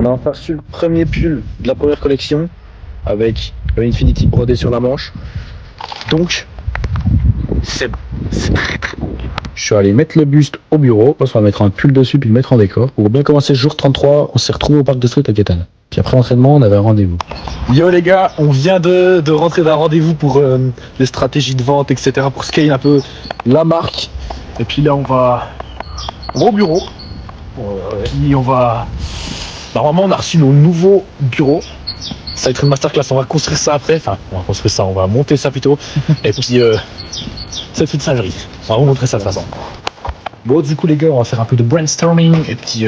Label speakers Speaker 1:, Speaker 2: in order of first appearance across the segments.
Speaker 1: On a enfin reçu le premier pull de la première collection avec le Infinity brodé sur la manche. Donc, c'est très bon. Je suis allé mettre le buste au bureau, on va mettre un pull dessus puis le mettre en décor. Pour bien commencer jour 33, on s'est retrouvé au parc de street à Kétane. Puis après l'entraînement, on avait un rendez-vous. Yo les gars, on vient de rentrer d'un rendez-vous pour les stratégies de vente, etc. pour scale un peu la marque. Et puis là, on va au bureau. Et on va... Normalement, on a reçu nos nouveaux bureaux. Ça va être une masterclass, on va construire ça après. Enfin, on va construire ça, on va monter ça plutôt. Et puis, ça fait une singerie. On va vous montrer ça de toute façon. Bon, du coup, les gars, on va faire un peu de brainstorming. Et puis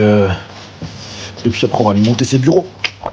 Speaker 1: après, on va lui monter ses bureaux.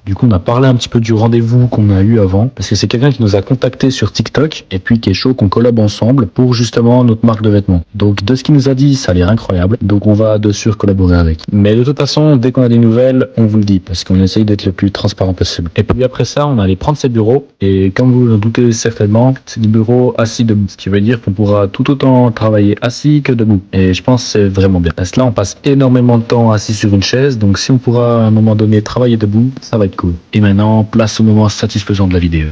Speaker 1: Du coup, on a parlé un petit peu du rendez-vous qu'on a eu avant, parce que c'est quelqu'un qui nous a contacté sur TikTok, et puis qui est chaud qu'on collab ensemble pour justement notre marque de vêtements. Donc, de ce qu'il nous a dit, ça a l'air incroyable. Donc, on va de sûr collaborer avec. Mais de toute façon, dès qu'on a des nouvelles, on vous le dit, parce qu'on essaye d'être le plus transparent possible. Et puis après ça, on allait prendre ses bureaux, et comme vous en doutez certainement, c'est des bureaux assis debout, ce qui veut dire qu'on pourra tout autant travailler assis que debout. Et je pense que c'est vraiment bien. Parce que là, on passe énormément de temps assis sur une chaise, donc si on pourra à un moment donné travailler debout, ça va être cool. Et maintenant, place au moment satisfaisant de la vidéo.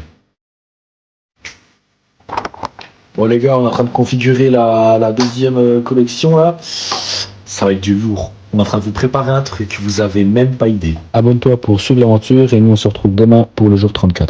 Speaker 1: Bon les gars, on est en train de configurer la deuxième collection là. Ça va être du lourd. On est en train de vous préparer un truc, vous avez même pas idée. Abonne-toi pour suivre l'aventure et nous on se retrouve demain pour le jour 34.